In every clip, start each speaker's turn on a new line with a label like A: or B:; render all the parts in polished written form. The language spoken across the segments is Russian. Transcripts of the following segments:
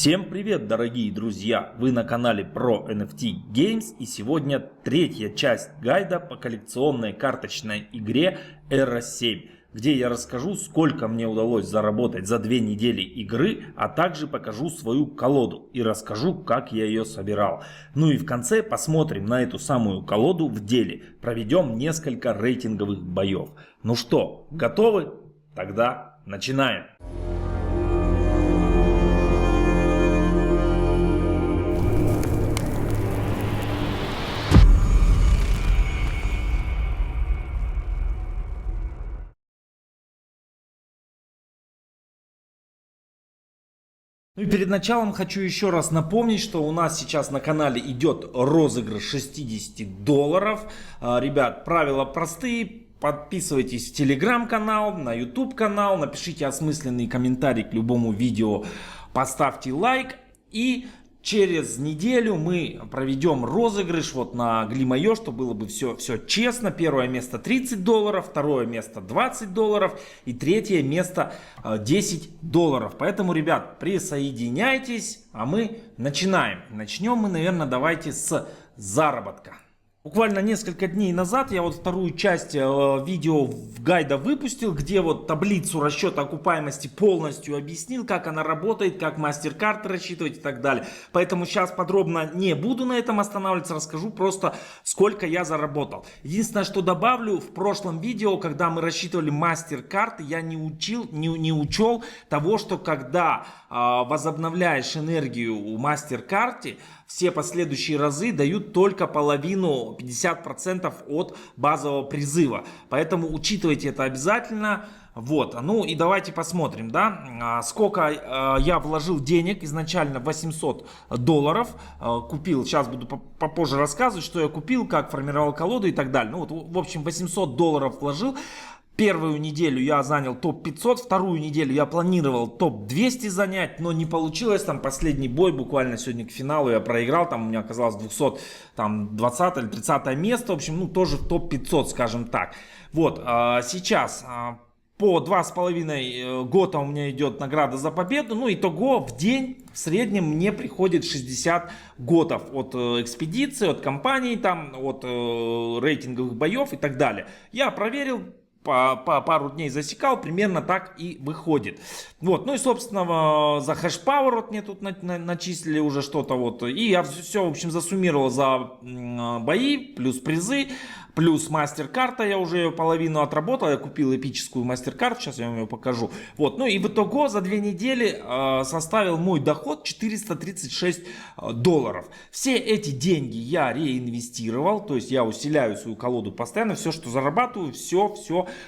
A: Всем привет, дорогие друзья! Вы на канале про NFT Games, и сегодня третья часть гайда по коллекционной карточной игре Era 7, где я расскажу, сколько мне удалось заработать за 2 недели игры, а также покажу свою колоду и расскажу, как я ее собирал. Ну и в конце посмотрим на эту самую колоду в деле, проведем несколько рейтинговых боев. Ну что, готовы? Тогда начинаем! Ну и перед началом хочу еще раз напомнить, что у нас сейчас на канале идет розыгрыш 60 долларов. Ребят, правила простые. Подписывайтесь в телеграм-канал, на YouTube канал, напишите осмысленный комментарий к любому видео, поставьте лайк, и через неделю мы проведем розыгрыш вот на Глимайо, чтобы было бы все честно. Первое место 30 долларов, второе место 20 долларов и третье место 10 долларов. Поэтому, ребят, присоединяйтесь, а мы начинаем. Начнем мы, наверное, давайте с заработка. Буквально несколько дней назад я вот вторую часть видео гайда выпустил, где вот таблицу расчета окупаемости полностью объяснил, как она работает, как MasterCard рассчитывать и так далее. Поэтому сейчас подробно не буду на этом останавливаться, расскажу просто, сколько я заработал. Единственное, что добавлю, в прошлом видео, когда мы рассчитывали MasterCard, я не учел того, что когда возобновляешь энергию у MasterCard, все последующие разы дают только половину, 50% от базового призыва. Поэтому учитывайте это обязательно. Вот, ну и давайте посмотрим, да, сколько я вложил денег. Изначально 800 долларов купил. Сейчас буду попозже рассказывать, что я купил, как формировал колоду и так далее. Ну вот, в общем, 800 долларов вложил. Первую неделю я занял топ-500, вторую неделю я планировал топ-200 занять, но не получилось. Там последний бой, буквально сегодня к финалу я проиграл, там у меня оказалось 220 или 30 место, в общем, ну тоже в топ-500, скажем так. Вот, сейчас по 2,5 года у меня идет награда за победу, ну итого в день в среднем мне приходит 60 готов от экспедиции, от компаний, там, от рейтинговых боев и так далее. Я проверил. По пару дней засекал, примерно так и выходит. Вот, ну и собственно за хэшпауэр вот мне тут начислили уже что-то вот. И я все, в общем, засуммировал за бои, плюс призы, плюс MasterCard, я уже половину отработал, я купил эпическую MasterCard, сейчас я вам ее покажу. Вот, ну и в итоге за 2 недели составил мой доход 436 долларов. Все эти деньги я реинвестировал, то есть я усиляю свою колоду постоянно, все, что зарабатываю, все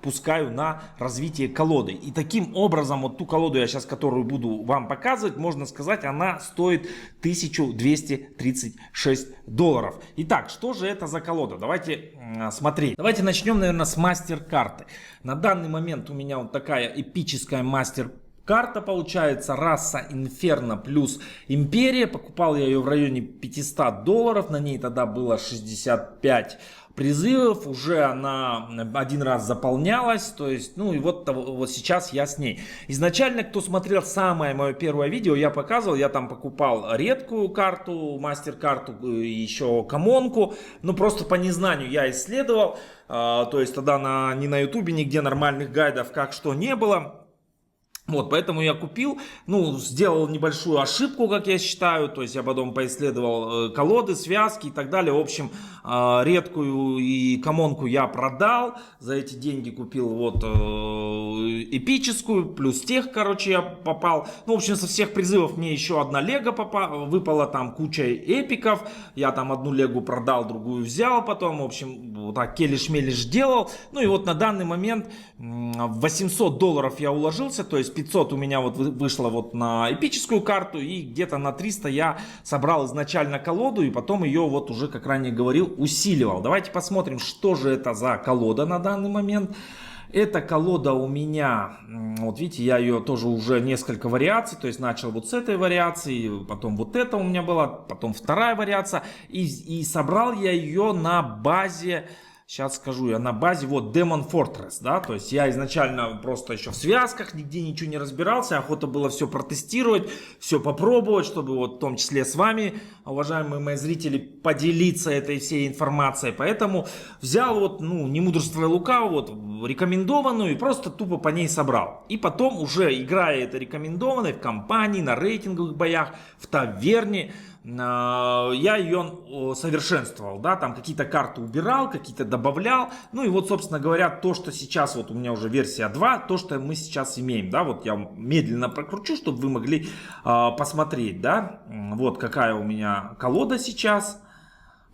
A: пускаю на развитие колоды. И таким образом, вот ту колоду я сейчас, которую буду вам показывать, можно сказать, она стоит 1236 долларов. Итак, что же это за колода? Давайте смотреть. Давайте начнем, наверное, с MasterCard. На данный момент у меня вот такая эпическая MasterCard получается, раса Инферно плюс Империя. Покупал я ее в районе 500 долларов, на ней тогда было 65 призывов, уже она один раз заполнялась, то есть, ну и вот сейчас я с ней. Изначально, кто смотрел самое мое первое видео, я показывал, я там покупал редкую карту, мастер-карту, еще комонку, ну просто по незнанию я исследовал, то есть тогда ни на ютубе, нигде нормальных гайдов как что не было. Вот, поэтому я купил, ну, сделал небольшую ошибку, как я считаю, то есть я потом поисследовал колоды, связки и так далее. В общем, редкую и комонку я продал, за эти деньги купил вот эпическую, плюс тех, короче, я попал. Ну, в общем, со всех призывов мне еще одна лего выпала, там куча эпиков, я там одну легу продал, другую взял потом, в общем, вот так келиш-мелиш делал. Ну и вот на данный момент 800 долларов я уложился, то есть 500 у меня вот вышло вот на эпическую карту, и где-то на 300 я собрал изначально колоду, и потом ее вот уже, как ранее говорил, усиливал. Давайте посмотрим, что же это за колода на данный момент. Эта колода у меня, вот видите, я ее тоже уже несколько вариаций, то есть начал вот с этой вариации, потом вот это у меня была, потом вторая вариация, и собрал я ее на базе Сейчас скажу, я на базе, вот, Demon Fortress, да, то есть я изначально просто еще в связках, нигде ничего не разбирался, охота было все протестировать, все попробовать, чтобы вот в том числе с вами, уважаемые мои зрители, поделиться этой всей информацией, поэтому взял вот, ну, не мудрствуя лукаво, вот, рекомендованную и просто тупо по ней собрал. И потом уже, играя это рекомендованной в компании, на рейтинговых боях, в таверне, я ее совершенствовал, да, там какие-то карты убирал, какие-то добавлял, ну и вот, собственно говоря, то, что сейчас, вот у меня уже версия 2, то, что мы сейчас имеем, да, вот я медленно прокручу, чтобы вы могли посмотреть, да, вот какая у меня колода сейчас.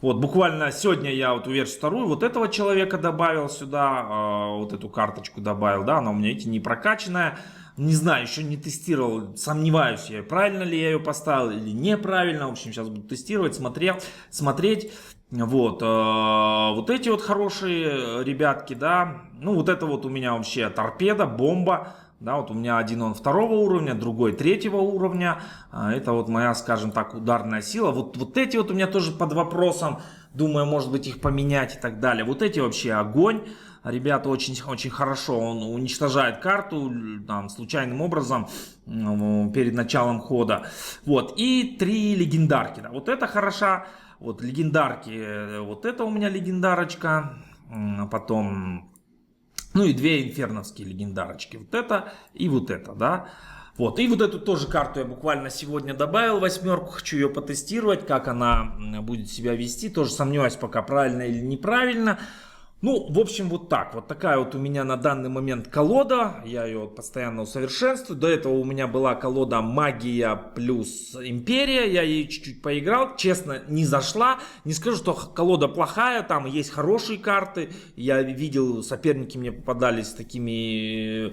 A: Вот, буквально сегодня я вот версию вторую вот этого человека добавил сюда, вот эту карточку добавил, да, она у меня, видите, не прокачанная. Не знаю, еще не тестировал, сомневаюсь, правильно ли я ее поставил или неправильно. В общем, сейчас буду тестировать, смотреть. Вот, вот эти вот хорошие ребятки, да. Ну, вот это вот у меня вообще торпеда, бомба. Да, вот у меня один он второго уровня, другой третьего уровня. Это вот моя, скажем так, ударная сила. Вот эти вот у меня тоже под вопросом. Думаю, может быть, их поменять и так далее. Вот эти вообще огонь. Ребята очень хорошо, он уничтожает карту там, случайным образом перед началом хода. Вот, и 3 легендарки. Да. Вот это хороша. Вот легендарки, вот это у меня легендарочка. Потом, ну и 2 инферновские легендарочки. Вот это и вот это, да. Вот, и вот эту тоже карту я буквально сегодня добавил, 8, хочу ее потестировать, как она будет себя вести. Тоже сомневаюсь пока, правильно или неправильно. Ну, в общем, вот так. Вот такая вот у меня на данный момент колода. Я ее постоянно усовершенствую. До этого у меня была колода Магия плюс Империя. Я ей чуть-чуть поиграл. Честно, не зашла. Не скажу, что колода плохая. Там есть хорошие карты. Я видел, соперники мне попадались с такими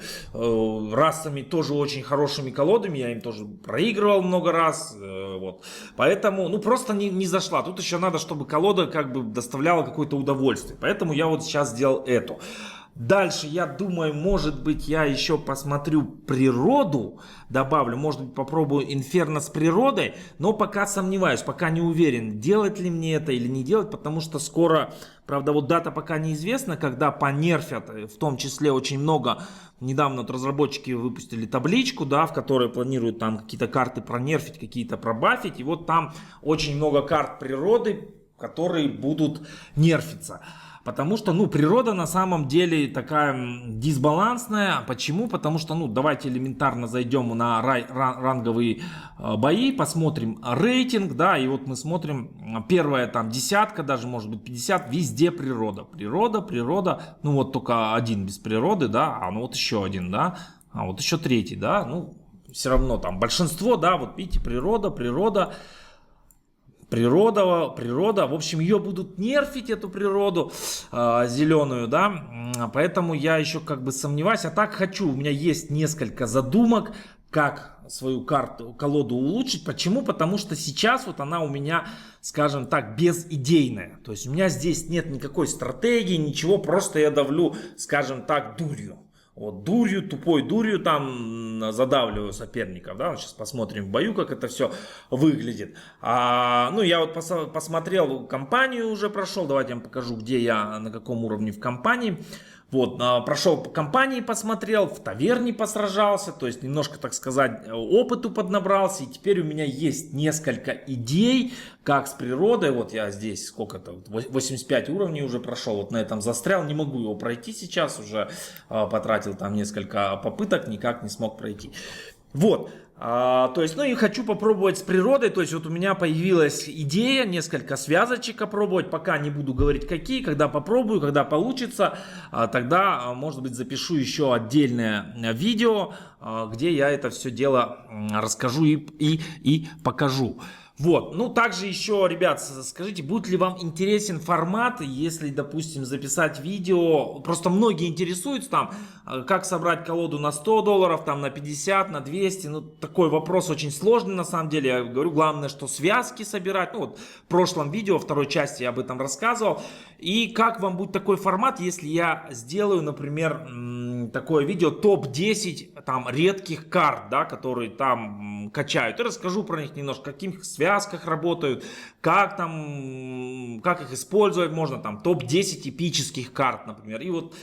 A: расами, тоже очень хорошими колодами. Я им тоже проигрывал много раз. Вот. Поэтому, ну, просто не зашла. Тут еще надо, чтобы колода как бы доставляла какое-то удовольствие. Поэтому я вот сейчас сделал эту. Дальше, я думаю, может быть, я еще посмотрю природу, добавлю, может быть, попробую инферно с природой, но пока сомневаюсь, пока не уверен, делать ли мне это или не делать, потому что скоро, правда, вот дата пока неизвестна, когда понерфят, в том числе очень много. Недавно вот разработчики выпустили табличку, да, в которой планируют там какие-то карты пронерфить, какие-то пробафить, и вот там очень много карт природы, которые будут нерфиться. Потому что, ну, природа на самом деле такая дисбалансная. Почему? Потому что, ну, давайте элементарно зайдем на ранговые бои, посмотрим рейтинг, да, и вот мы смотрим, первая там десятка, даже может быть 50, везде природа. Природа, ну, вот только один без природы, да, а ну вот еще один, да, а вот еще третий, да, ну, все равно там большинство, да, вот видите, природа. В общем, ее будут нерфить, эту природу зеленую, да, поэтому я еще как бы сомневаюсь, а так хочу, у меня есть несколько задумок, как свою колоду улучшить. Почему? Потому что сейчас вот она у меня, скажем так, безидейная, то есть у меня здесь нет никакой стратегии, ничего, просто я давлю, скажем так, дурью. Вот дурью, тупой дурью там задавливаю соперников, да, сейчас посмотрим в бою, как это все выглядит. Ну, я вот посмотрел компанию, уже прошел, давайте я вам покажу, где я, на каком уровне в компании. Вот, прошел по компании, посмотрел, в таверне посражался, то есть немножко, так сказать, опыту поднабрался. И теперь у меня есть несколько идей, как с природой. Вот я здесь, сколько-то, 85 уровней уже прошел, вот на этом застрял. Не могу его пройти сейчас, уже потратил там несколько попыток, никак не смог пройти. Вот. То есть, ну и хочу попробовать с природой, то есть вот у меня появилась идея, несколько связочек опробовать, пока не буду говорить какие, когда попробую, когда получится, тогда, может быть, запишу еще отдельное видео, где я это все дело расскажу и покажу. Вот, ну также еще, ребят, скажите, будет ли вам интересен формат, если, допустим, записать видео, просто многие интересуются там, как собрать колоду на $100, там на 50, на 200, ну такой вопрос очень сложный на самом деле, я говорю, главное, что связки собирать, ну вот в прошлом видео, второй части я об этом рассказывал, и как вам будет такой формат, если я сделаю, например, такое видео топ-10 там редких карт, да, которые там качают. И расскажу про них немножко, в каких связках работают, как там, как их использовать можно, там топ-10 эпических карт, например. И вот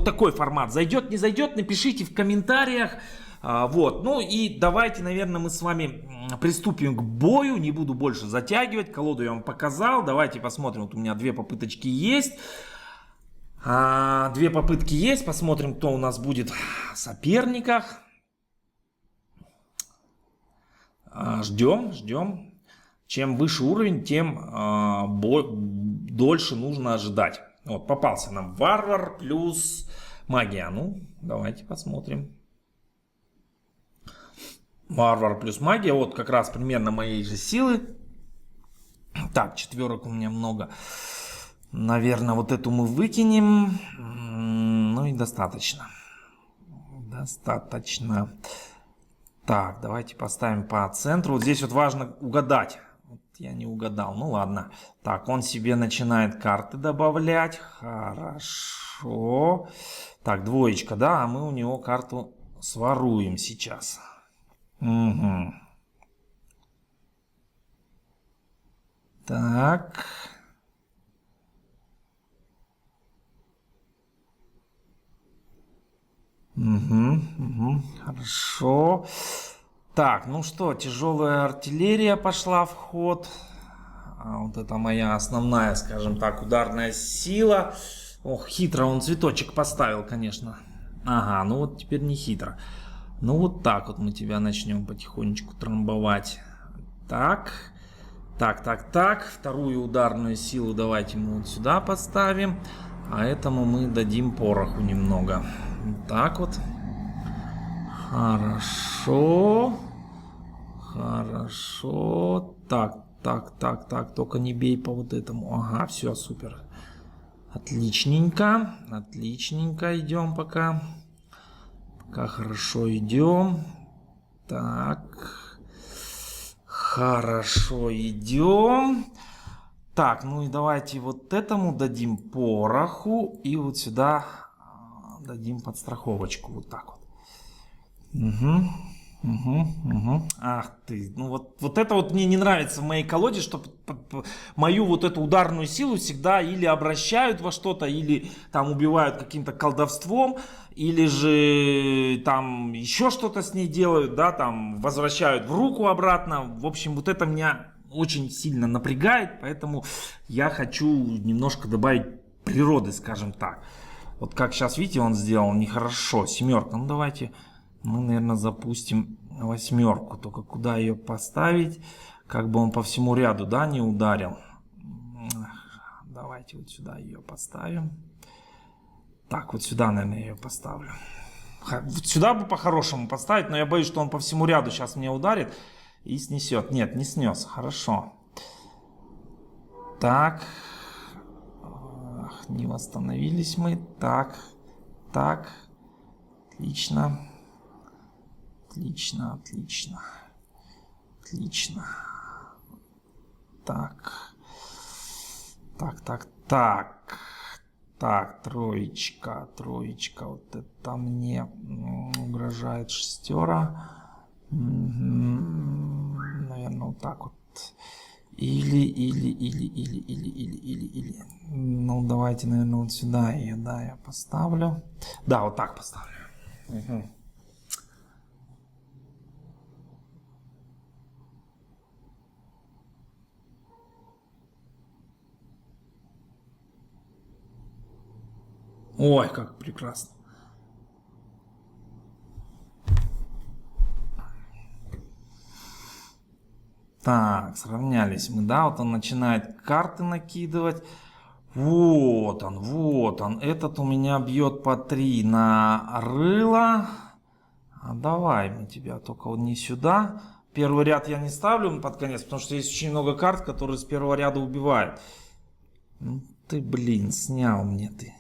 A: такой формат. Зайдет, не зайдет, напишите в комментариях. Вот, ну и давайте, наверное, мы с вами приступим к бою. Не буду больше затягивать. Колоду я вам показал. Давайте посмотрим. Вот у меня 2 попыточки есть. 2 попытки есть. Посмотрим, кто у нас будет в соперниках. Ждем, ждем. Чем выше уровень, тем дольше нужно ожидать. Вот, попался нам варвар плюс магия. Ну, давайте посмотрим. Варвар плюс магия. Вот как раз примерно моей же силы. Так, 4 у меня много. Наверное, вот эту мы выкинем. Ну и достаточно. Достаточно. Так, давайте поставим по центру. Вот здесь вот важно угадать. Вот я не угадал. Ну ладно. Так, он себе начинает карты добавлять. Хорошо. Так, 2, да. А мы у него карту своруем сейчас. Угу. Так. Угу, хорошо. Так, ну что, тяжелая артиллерия пошла в ход. Вот это моя основная, скажем так, ударная сила. Ох, хитро он цветочек поставил, конечно. Ага, ну вот теперь не хитро. Ну вот так вот мы тебя начнем потихонечку трамбовать. Так. Так. Вторую ударную силу давайте мы вот сюда поставим. А этому мы дадим пороху немного. Вот так вот. Хорошо. Хорошо. Так. Только не бей по вот этому. Ага, все, супер. Отличненько. Отличненько идем пока. Пока хорошо идем. Так. Хорошо идем. Так, ну и давайте вот этому дадим пороху. И вот сюда дадим подстраховочку. Вот так вот. Угу. Ах ты. Ну вот это вот мне не нравится в моей колоде, что мою вот эту ударную силу всегда или обращают во что-то, или там убивают каким-то колдовством, или же там еще что-то с ней делают, да, там возвращают в руку обратно. В общем, вот это меня очень сильно напрягает, поэтому я хочу немножко добавить природы, скажем так. Вот как сейчас, видите, он сделал нехорошо. 7. Ну давайте мы, наверное, запустим 8. Только куда ее поставить? Как бы он по всему ряду, да, не ударил. Давайте вот сюда ее поставим. Так, вот сюда, наверное, ее поставлю. Вот сюда бы по-хорошему поставить, но я боюсь, что он по всему ряду сейчас мне ударит и снесет. Нет, не снес. Хорошо. Так. Не восстановились мы. Так. Отлично. Отлично. Так. 3. Вот это мне угрожает 6. Наверное, вот так вот. Или. Ну, давайте, наверное, вот сюда ее, да, я поставлю. Да, вот так поставлю. Угу. Ой, как прекрасно. Так, сравнялись мы, да, вот он начинает карты накидывать. Вот он. Этот у меня бьет по 3 на рыло. А давай мы тебя только не сюда. Первый ряд я не ставлю под конец, потому что есть очень много карт, которые с первого ряда убивают. Ну ты, блин, снял мне ты.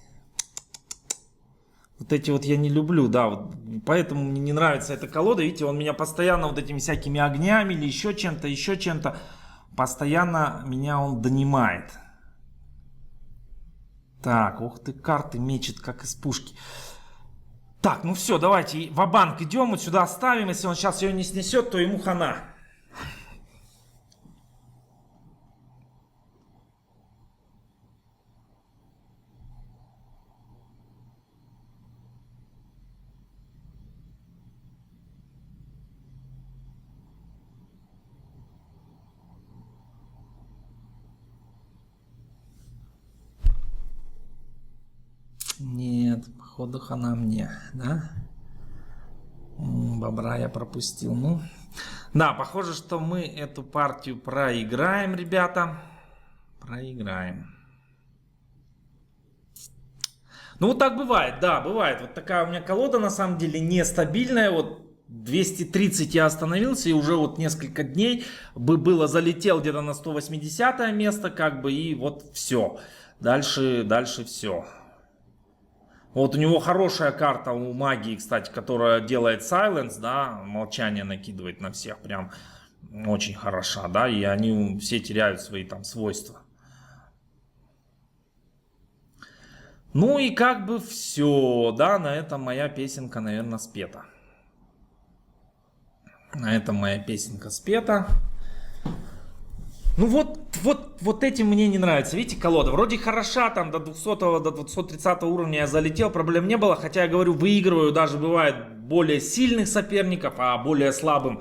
A: Вот эти вот я не люблю, да, вот, поэтому мне не нравится эта колода. Видите, он меня постоянно вот этими всякими огнями или еще чем-то, постоянно меня он донимает. Так, ух ты, карты мечет, как из пушки. Так, ну все, давайте ва-банк идем, вот сюда оставим. Если он сейчас ее не снесет, то ему хана. Нет, походу хана мне, да? Бобра я пропустил. Ну, да, похоже, что мы эту партию проиграем, ребята. Проиграем. Ну, вот так бывает, да, бывает. Вот такая у меня колода, на самом деле, нестабильная. Вот 230 я остановился, и уже вот несколько дней было залетел где-то на 180 место, как бы, и вот все. Дальше все. Вот у него хорошая карта у магии, кстати, которая делает silence, да, молчание накидывает на всех, прям очень хороша, да, и они все теряют свои там свойства. Ну и как бы все, да, на этом моя песенка, наверное, спета. На этом моя песенка спета. Ну вот этим мне не нравится. Видите, колода вроде хороша, там до 200-го, до 230 уровня я залетел, проблем не было. Хотя я говорю, выигрываю, даже бывает более сильных соперников, а более слабым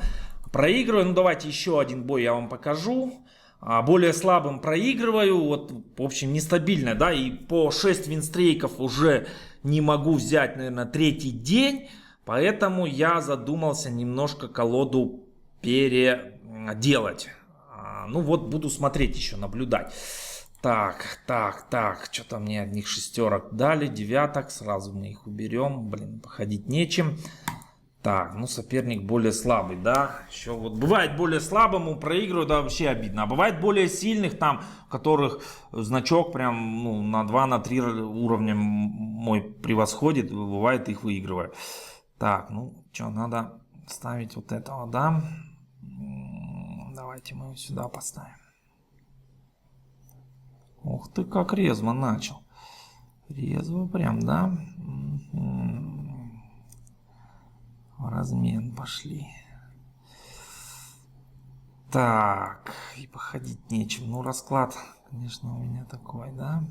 A: проигрываю. Ну давайте еще один бой я вам покажу. Более слабым проигрываю, вот в общем нестабильно, да, и по 6 винстрейков уже не могу взять, наверное, третий день. Поэтому я задумался немножко колоду переделать. Ну вот, буду смотреть еще, наблюдать. Так, что-то мне одних шестерок дали, девяток, сразу мы их уберем. Блин, походить нечем. Так, ну соперник более слабый, да. Еще вот бывает более слабому проигрываю, да, вообще обидно. А бывает более сильных, там, у которых значок прям ну, на 2-3 уровня мой превосходит, бывает их выигрываю. Так, ну что, надо ставить вот этого, да. Давайте мы его сюда поставим. Ух ты, как резво начал. Резво прям, да? В размен пошли. Так, и походить нечем. Ну, расклад, конечно, у меня такой, да?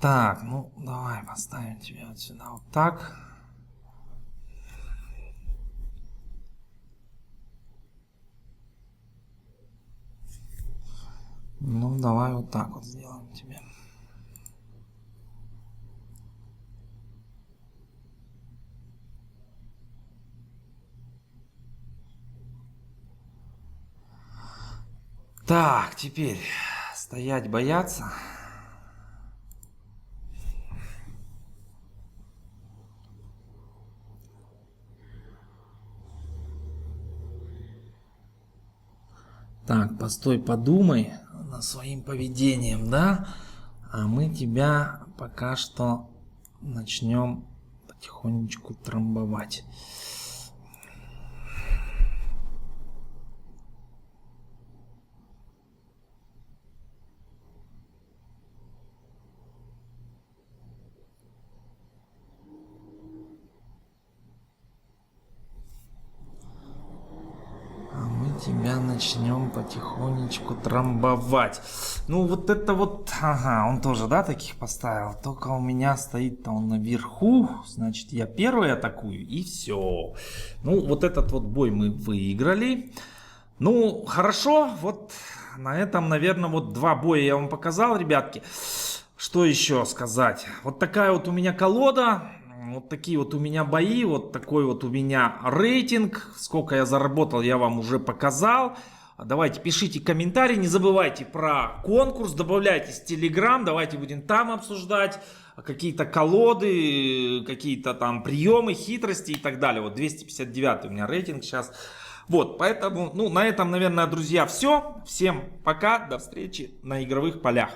A: Так, ну, давай поставим тебя вот сюда вот так. Ну, давай вот так вот сделаем тебе. Так, теперь стоять бояться. Так, постой, подумай над своим поведением, да? А мы тебя пока что начнем потихонечку трамбовать. Тебя начнем потихонечку трамбовать. Ну вот это вот, ага, он тоже, да, таких поставил. Только у меня стоит-то он наверху, значит я первый атакую и все. Ну вот этот вот бой мы выиграли. Ну хорошо, вот на этом, наверное, вот два боя я вам показал, ребятки. Что еще сказать? Вот такая вот у меня колода. Вот такие вот у меня бои, вот такой вот у меня рейтинг. Сколько я заработал, я вам уже показал. Давайте пишите комментарии, не забывайте про конкурс, добавляйтесь в Telegram, давайте будем там обсуждать какие-то колоды, какие-то там приемы, хитрости и так далее. Вот 259 у меня рейтинг сейчас. Вот, поэтому, ну, на этом, наверное, друзья, все. Всем пока, до встречи на игровых полях.